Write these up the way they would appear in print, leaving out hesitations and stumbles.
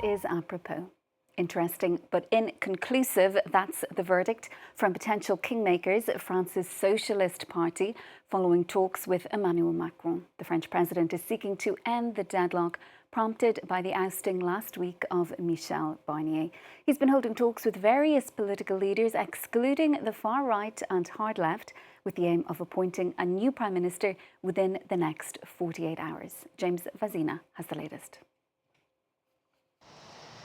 is apropos. Interesting but inconclusive, that's the verdict from potential kingmakers, France's Socialist Party, following talks with Emmanuel Macron. The French president is seeking to end the deadlock prompted by the ousting last week of Michel Barnier. He's been holding talks with various political leaders, excluding the far right and hard left, with the aim of appointing a new prime minister within the next 48 hours. James Vazina has the latest.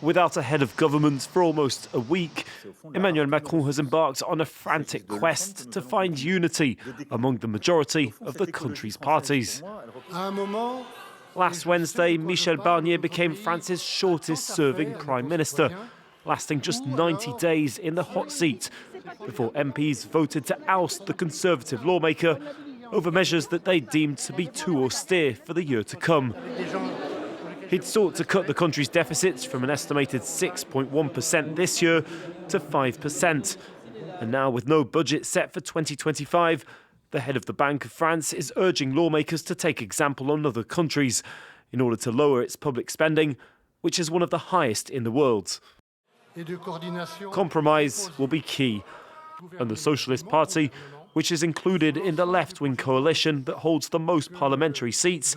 Without a head of government for almost a week, Emmanuel Macron has embarked on a frantic quest to find unity among the majority of the country's parties. Last Wednesday, Michel Barnier became France's shortest-serving prime minister, lasting just 90 days in the hot seat before MPs voted to oust the Conservative lawmaker over measures that they deemed to be too austere for the year to come. He'd sought to cut the country's deficits from an estimated 6.1% this year to 5%. And now, with no budget set for 2025, the head of the Bank of France is urging lawmakers to take example on other countries in order to lower its public spending, which is one of the highest in the world. Compromise will be key, and the Socialist Party, which is included in the left-wing coalition that holds the most parliamentary seats,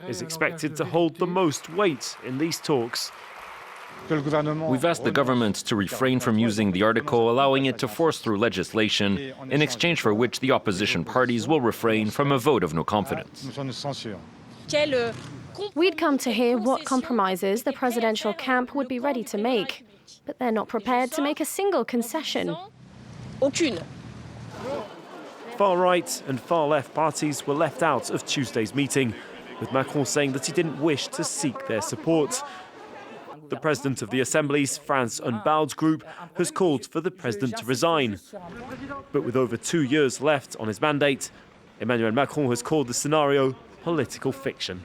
is expected to hold the most weight in these talks. We've asked the government to refrain from using the article, allowing it to force through legislation, in exchange for which the opposition parties will refrain from a vote of no confidence. We'd come to hear what compromises the presidential camp would be ready to make, but they're not prepared to make a single concession. Far-right and far-left parties were left out of Tuesday's meeting, with Macron saying that he didn't wish to seek their support. The president of the Assembly's France Unbowed group has called for the president to resign. But with over 2 years left on his mandate, Emmanuel Macron has called the scenario political fiction.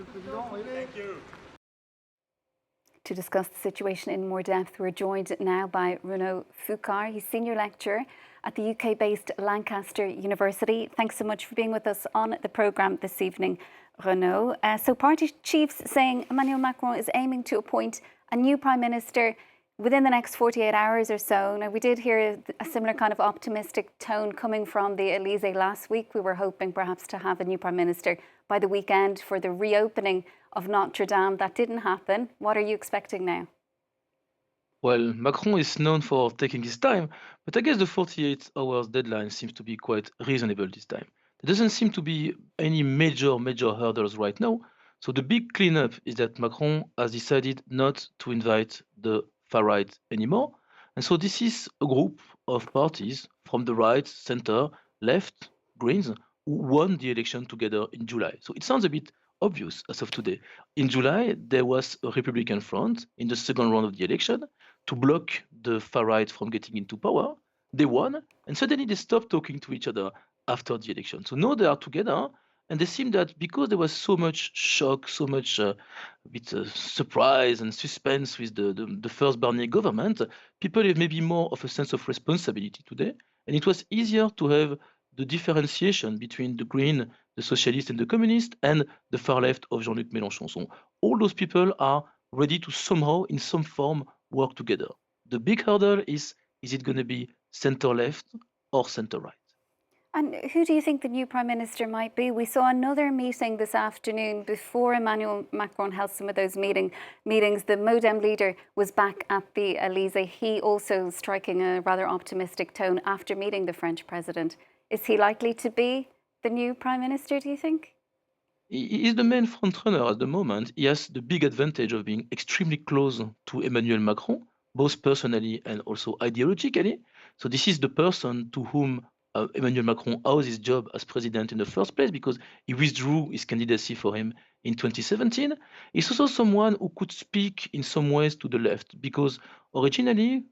To discuss the situation in more depth, we're joined now by Renaud Foucart. He's senior lecturer at the UK-based Lancaster University. Thanks so much for being with us on the programme this evening, Renaud. So party chiefs saying Emmanuel Macron is aiming to appoint a new prime minister within the next 48 hours or so. Now, we did hear a similar kind of optimistic tone coming from the Elysée last week. We were hoping perhaps to have a new prime minister by the weekend for the reopening of Notre Dame. That didn't happen. What are you expecting now? Well, Macron is known for taking his time, but I guess the 48 hours deadline seems to be quite reasonable this time. There doesn't seem to be any major hurdles right now. So the big cleanup is that Macron has decided not to invite the far right anymore. And so this is a group of parties from the right, center, left, Greens, who won the election together in July. So it sounds a bit obvious as of today. In July, there was a Republican front in the second round of the election to block the far right from getting into power. They won, and suddenly they stopped talking to each other after the election. So now they are together, and they seem that because there was so much shock, so much surprise and suspense with the first Barnier government, people have maybe more of a sense of responsibility today. And it was easier to have the differentiation between the Green, the Socialist and the Communist, and the far left of Jean-Luc Mélenchon. So all those people are ready to somehow, in some form, work together. The big hurdle is it going to be center-left or center-right? And who do you think the new Prime Minister might be? We saw another meeting this afternoon before Emmanuel Macron held some of those meetings. The Modem leader was back at the Elysée. He also striking a rather optimistic tone after meeting the French president. Is he likely to be the new Prime Minister, do you think? He is the main frontrunner at the moment. He has the big advantage of being extremely close to Emmanuel Macron, both personally and also ideologically. So this is the person to whom Emmanuel Macron owes his job as president in the first place, because he withdrew his candidacy for him in 2017. He's also someone who could speak in some ways to the left, because originally,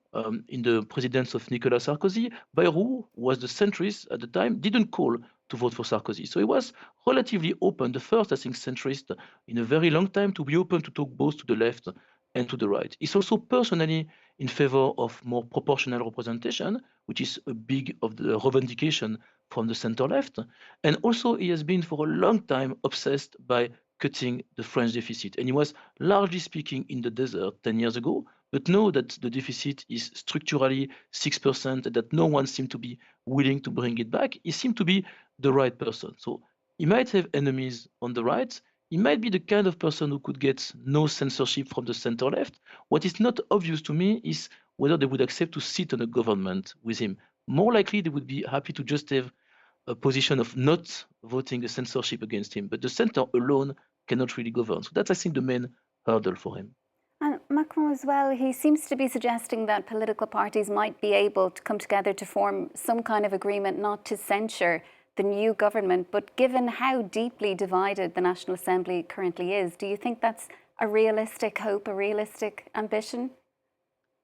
in the presidents of Nicolas Sarkozy, Bayrou, who was the centrist at the time, didn't call to vote for Sarkozy. So he was relatively open, the first, I think, centrist in a very long time to be open to talk both to the left and to the right. He's also personally in favor of more proportional representation, which is a big of the revendication from the center left. And also he has been for a long time obsessed by cutting the French deficit. And he was largely speaking in the desert 10 years ago, but now that the deficit is structurally 6% and that no one seemed to be willing to bring it back, he seemed to be the right person. So he might have enemies on the right. He might be the kind of person who could get no censorship from the center left. What is not obvious to me is whether they would accept to sit on a government with him. More likely, they would be happy to just have a position of not voting a censorship against him. But the center alone cannot really govern. So that's, I think, the main hurdle for him. And Macron as well, he seems to be suggesting that political parties might be able to come together to form some kind of agreement not to censure the new government. But given how deeply divided the National Assembly currently is, do you think that's a realistic hope, a realistic ambition?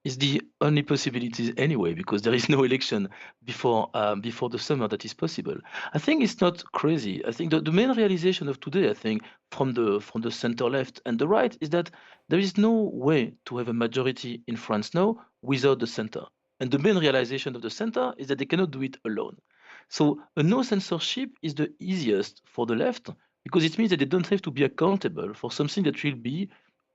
Is the only possibility anyway, because there is no election before the summer that is possible. I think it's not crazy. I think the main realization of today, I think, from the center left and the right, is that there is no way to have a majority in France now without the center. And the main realization of the center is that they cannot do it alone. So a no censorship is the easiest for the left because it means that they don't have to be accountable for something that will be,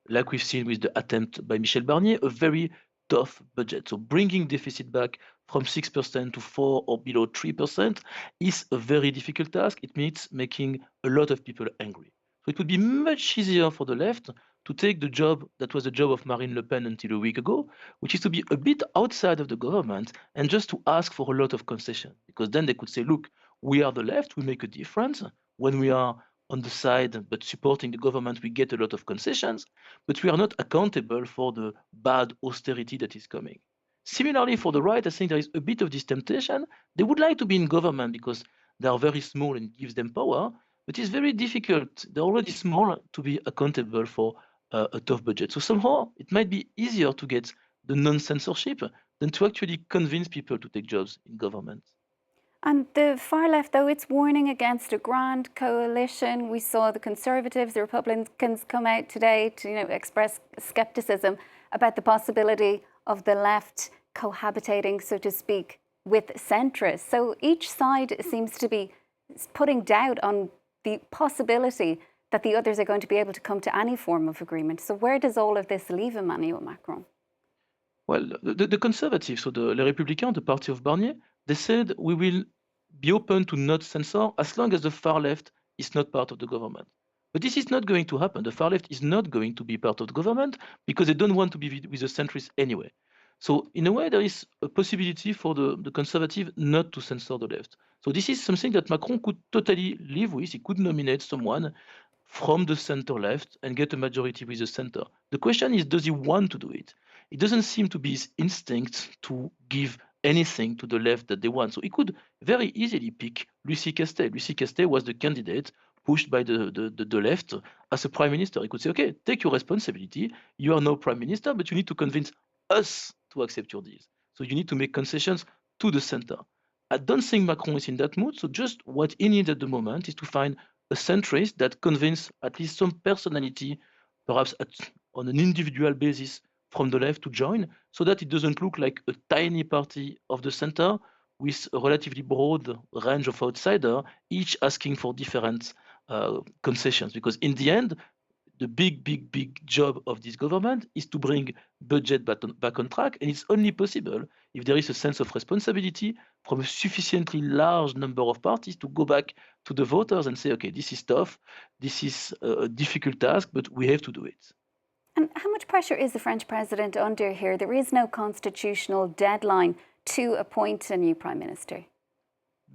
like we've seen with the attempt by Michel Barnier, a very tough budget. So bringing deficit back from 6% to 4 or below 3% is a very difficult task. It means making a lot of people angry. So it would be much easier for the left to take the job that was the job of Marine Le Pen until a week ago, which is to be a bit outside of the government and just to ask for a lot of concession. Because then they could say, look, we are the left, we make a difference. When we are on the side but supporting the government, we get a lot of concessions, but we are not accountable for the bad austerity that is coming. Similarly, for the right, I think there is a bit of this temptation. They would like to be in government because they are very small and it gives them power, but it's very difficult. They're already small to be accountable for a tough budget. So somehow it might be easier to get the non-censorship than to actually convince people to take jobs in government. And the far left, though, it's warning against a grand coalition. We saw the Conservatives, the Republicans come out today to express skepticism about the possibility of the left cohabitating, so to speak, with centrists. So each side seems to be putting doubt on the possibility that the others are going to be able to come to any form of agreement. So where does all of this leave Emmanuel Macron? Well, the Conservatives, so the Les Républicains, the party of Barnier, they said we will be open to not censor as long as the far left is not part of the government. But this is not going to happen. The far left is not going to be part of the government because they don't want to be with the centrists anyway. So in a way, there is a possibility for the conservative not to censor the left. So this is something that Macron could totally live with. He could nominate someone from the center left and get a majority with the center. The question is, does he want to do it? It doesn't seem to be his instinct to give anything to the left that they want. So he could very easily pick Lucie Castet. Lucie Castet was the candidate pushed by the left as a prime minister. He could say, okay, take your responsibility. You are now prime minister, but you need to convince us to accept your deals. So you need to make concessions to the center. I don't think Macron is in that mood. So just what he needs at the moment is to find a centrist that convinces at least some personality, perhaps on an individual basis, from the left to join, so that it doesn't look like a tiny party of the center with a relatively broad range of outsiders, each asking for different concessions. Because in the end, the big job of this government is to bring budget back on track, and it's only possible if there is a sense of responsibility from a sufficiently large number of parties to go back to the voters and say, okay, this is tough, this is a difficult task, but we have to do it. And how much pressure is the French president under here? There is no constitutional deadline to appoint a new prime minister.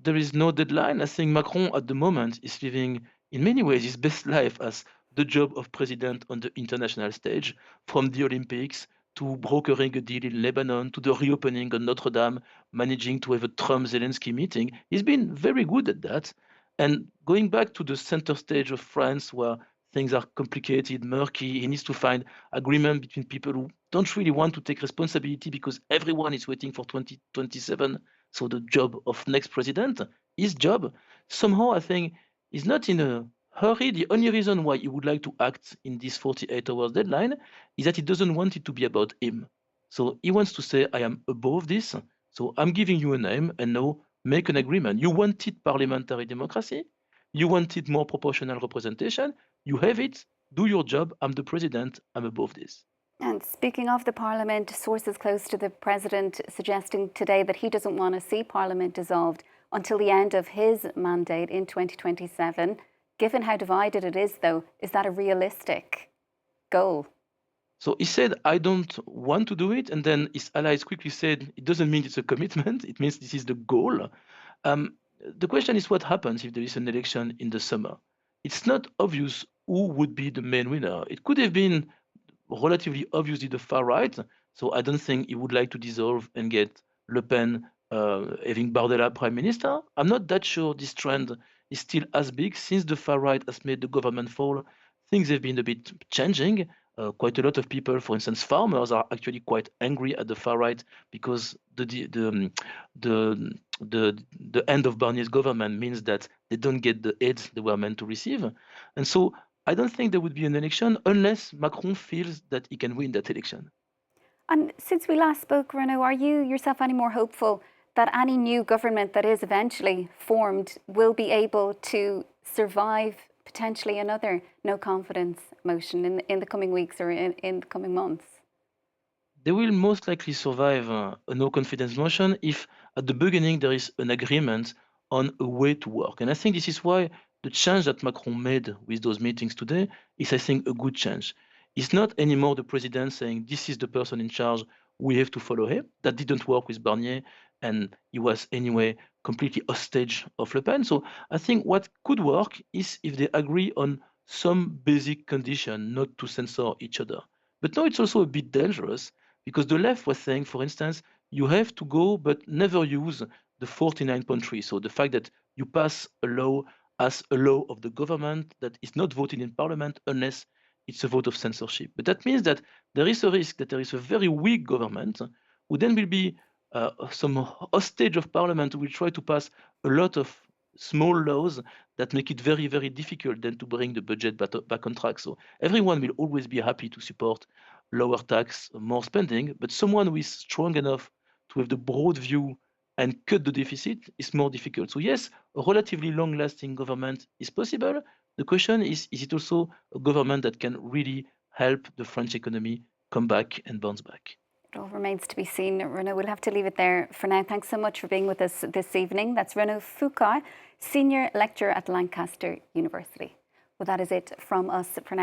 There is no deadline. I think Macron at the moment is living in many ways his best life as the job of president on the international stage, from the Olympics to brokering a deal in Lebanon to the reopening of Notre Dame, managing to have a Trump-Zelensky meeting. He's been very good at that. And going back to the center stage of France, where things are complicated, murky, he needs to find agreement between people who don't really want to take responsibility because everyone is waiting for 2027. So the job of next president, his job, somehow I think is not in a hurry. The only reason why he would like to act in this 48 hours deadline is that he doesn't want it to be about him. So he wants to say, I am above this. So I'm giving you a name and now make an agreement. You wanted parliamentary democracy. You wanted more proportional representation. You have it, do your job, I'm the president, I'm above this. And speaking of the Parliament, sources close to the President suggesting today that he doesn't want to see Parliament dissolved until the end of his mandate in 2027. Given how divided it is, though, is that a realistic goal? So he said, I don't want to do it. And then his allies quickly said, it doesn't mean it's a commitment. It means this is the goal. The question is what happens if there is an election in the summer? It's not obvious who would be the main winner. It could have been relatively obviously the far right. So I don't think he would like to dissolve and get Le Pen having Bardella prime minister. I'm not that sure this trend is still as big since the far right has made the government fall. Things have been a bit changing. Quite a lot of people, for instance, farmers are actually quite angry at the far right because the end of Barnier's government means that they don't get the aid they were meant to receive. And so I don't think there would be an election unless Macron feels that he can win that election. And since we last spoke, Renaud, are you yourself any more hopeful that any new government that is eventually formed will be able to survive potentially another no confidence motion in the coming weeks or in the coming months? They will most likely survive a no confidence motion if at the beginning there is an agreement on a way to work. And I think this is why the change that Macron made with those meetings today is, I think, a good change. It's not anymore the president saying, this is the person in charge, we have to follow him. That didn't work with Barnier, and he was anyway completely hostage of Le Pen. So I think what could work is if they agree on some basic condition not to censor each other. But now it's also a bit dangerous because the left was saying, for instance, you have to go but never use the 49.3. So the fact that you pass a law as a law of the government that is not voted in parliament unless it's a vote of censorship. But that means that there is a risk that there is a very weak government who then will be some hostage of parliament who will try to pass a lot of small laws that make it very, very difficult then to bring the budget back on track. So everyone will always be happy to support lower tax, more spending, but someone who is strong enough to have the broad view and cut the deficit is more difficult. So yes, a relatively long-lasting government is possible. The question is it also a government that can really help the French economy come back and bounce back? It all remains to be seen. Renaud, we'll have to leave it there for now. Thanks so much for being with us this evening. That's Renaud Foucart, Senior Lecturer at Lancaster University. Well, that is it from us for now.